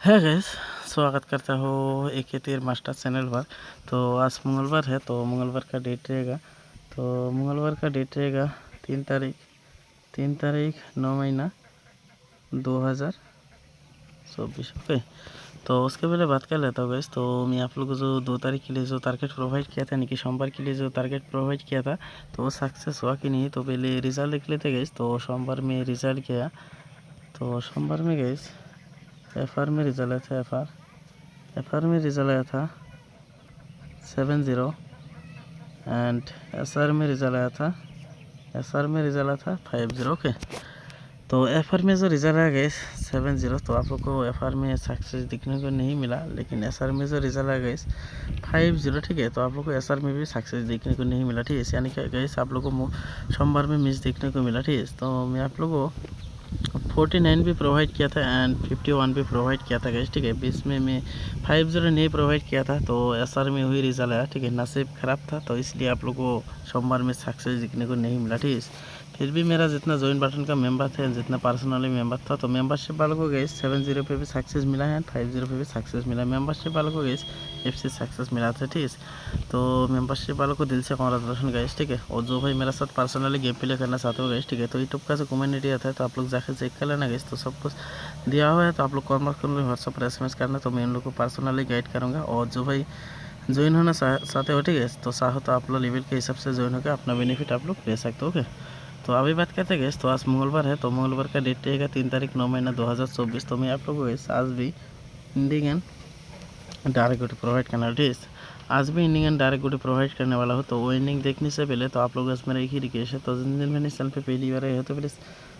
है गैस, स्वागत करता हूँ एक ये तीर मास्टर चैनल पर। तो आज मंगलवार है, तो मंगलवार का डेट रहेगा। तो मंगलवार का डेट रहेगा 3 तारीख 9 महीना 2024। ओके, तो उसके पहले बात कर लेता हूँ गैस। तो मैं आप लोगों को जो 2 तारीख के लिए जो टारगेट प्रोवाइड किया था, यानी कि सोमवार के लिए जो टारगेट प्रोवाइड किया था, तो वो सक्सेस हुआ कि नहीं। तो पहले रिज़ल्ट देख लेते गैस। तो सोमवार में रिज़ल्ट किया, तो सोमवार में गैस FR में रिज़ल्ट आया था। FR में रिज़ल्ट आया था 70 एंड SR में रिज़ल्ट आया था 50। ओके, तो FR में जो रिज़ल्ट आया गया 70, तो आप लोग को FR में सक्सेस दिखने को नहीं मिला, लेकिन SR में जो रिज़ल्ट आया गया 50, ठीक है। तो आप लोग को SR में भी सक्सेस देखने को नहीं मिला, ठीक है। यानी कि गैस आप लोग को सोमवार में मिस देखने को मिला, ठीक है। तो मैं आप लोग को 49 भी प्रोवाइड किया था एंड 51 भी प्रोवाइड किया था गैस, ठीक है। बीच में मैं 50 नहीं प्रोवाइड किया था, तो SR में हुई रिज़ल्ट आया, ठीक है। नसीब ख़राब था, तो इसलिए आप लोग को सोमवार में सक्सेस दिखने को नहीं मिला, ठीक है। फिर भी मेरा जितना जॉइन बटन का मेंबर थे, जितना पर्सनली मेंबर था, तो मेंबरशिप वालों को गैस 70 पे भी सक्सेस मिला है, 50 पे भी सक्सेस मिला है। मेंबरशिप वालों को गैस FC सक्सेस मिला था, ठीक है। तो मेंबरशिप वालों को दिल से कांग्रेचुलेशन गैस, ठीक है। और जो भाई मेरे साथ पर्सनली गेम प्ले करना चाहते हो गैस, ठीक है, तो यूट्यूब का जो कम्युनिटी आता है, तो आप लोग जाकर चेक कर लेना गैस। तो सब कुछ दिया हुआ है, तो आप लोग कॉल कर लो, व्हाट्सअप पर SMS करना, तो मैं उन लोग को पर्सनली गाइड करूँगा। और जो भाई ज्वाइन होना चाहते हो, ठीक है, तो चाहो तो आप लोग लेवल के हिसाब से ज्वाइन होकर अपना बेनिफिट आप लोग ले सकते हो। ओके, तो अभी बात करते हैं गैस। तो आज मंगलवार है, तो मंगलवार का डेट रहेगा 3 तारीख 9 महीना 2024। तो मैं आप लोगों को गैस आज भी इंडिंग एंड डायरेक्ट गुटी प्रोवाइड करना, ठीक है। आज भी इंडिंग एंड डायरेक्ट गुटी प्रोवाइड करने वाला हो। तो वो इंडिंग देखने से पहले तो आप लोगों से मेरा एक ही रिक्वेस्ट है, तो जिन दिन मैंने चैनल पे पहली बार आए हो तो प्लीज़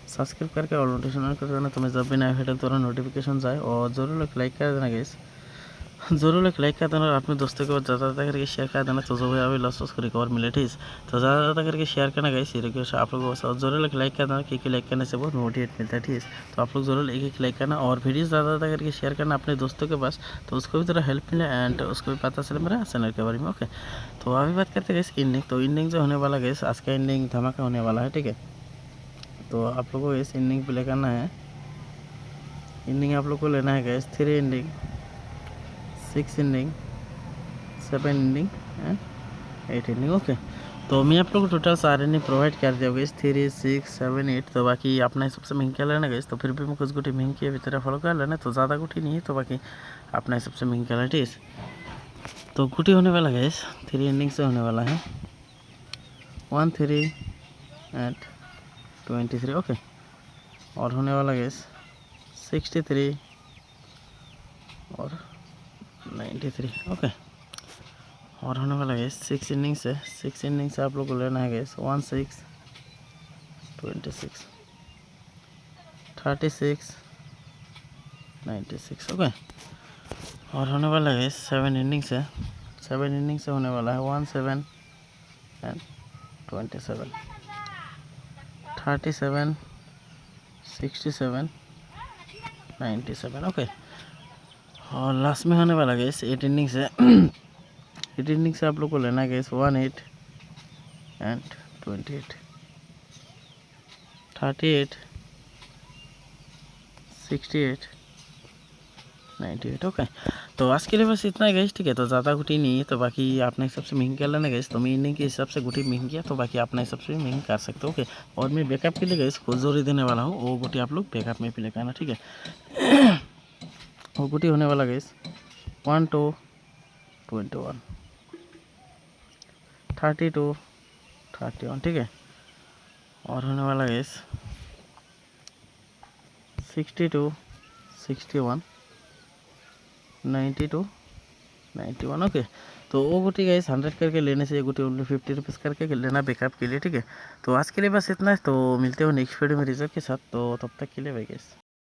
सब्सक्राइब करके और नोटिफिकेशन ऑन कर देना, तो मैं जब भी नया वीडियो तो नोटिफिकेशन जाए। और ज़रूर एक लाइक कर देना गैस, ज़रूर एक लाइक कर देना और अपने दोस्तों को ज़्यादा करके शेयर कर देना, तो जो है अभी लॉस उसको रिकवर मिले, ठीक है। तो ज़्यादा करके शेयर करना गई ये रिक्वेस्ट आप लोगों को। ज़रूर एक लाइक कर देना, क्योंकि लाइक करने से बहुत मोटिवेट मिलता है, ठीक है। तो आप लोग ज़रूर एक लाइक करना और वीडियो ज़्यादा करके शेयर करना अपने दोस्तों के पास, तो उसको भी थोड़ा हेल्प मिले एंड उसको भी पता चले मेरा चैनल के बारे में। ओके, तो अभी बात करते हैं गैस इंडिंग। तो इंडिंग जो होने वाला गैस, आज का इंडिंग धमाका होने वाला है, ठीक है। तो आप लोगों को इस इंडिंग प्ले करना है। इंडिंग आप लोग को लेना है gas 3 ending, 6 ending, 7 ending and 8 ending. Okay, तो मैं आप लोग को टोटल 4 इंडिंग प्रोवाइड कर दिया गई 3, 6, 7, 8। तो बाकी अपना हिसाब से महंगी लेना गई, तो फिर भी मैं कुछ गुटी महंगी है भीतर फॉलो कर लेना, तो ज़्यादा गुटी नहीं है, तो बाकी अपना हिसाब से महंगी लेना, ठीक है। तो गुटी होने वाला गैस 3 इंडिंग से होने वाला है 13 एंड 23। ओके, और होने वाला गैस 63 और 93। ओके, और होने वाला गैस 6 इनिंग से आप लोग को लेना है गैस 16, 26, 36, 96। ओके, और होने वाला है 7 इनिंग से होने वाला है 17 एंड 27, 37, 67, 97। ओके, और लास्ट में होने वाला गैस 8 इनिंग से 8 इनिंग से आप लोग को लेना है गैस 18 एंड 28, 38, 68, 98। ओके, तो आज के लिए बस इतना है गैस, ठीक है। तो ज़्यादा गुटी नहीं है, तो बाकी अपने हिसाब से महंगी कर लेना गैस। तो मैं इंडिंग के हिसाब से गुटी महंगी है, तो बाकी अपने हिसाब से भी महंगी कर सकते हो। ओके, और मैं बैकअप के लिए गैस को जोड़ी देने वाला हूँ, वो गुटी आप लोग बैकअप में प्ले करना, ठीक है। वो गुटी होने वाला गैस 12, 21, 32, 31, ठीक है। और होने वाला गैस 62, 61, 92, 91। ओके, तो वो गुटी गैस 100 करके लेने से ये गुटी ओनली 50 रुपीज़ करके लेना बैकअप के लिए, ठीक है। तो आज के लिए बस इतना है, तो मिलते हो नेक्स्ट वीडियो में रिजल्ट के साथ। तो तब तक के लिए बाय गैस।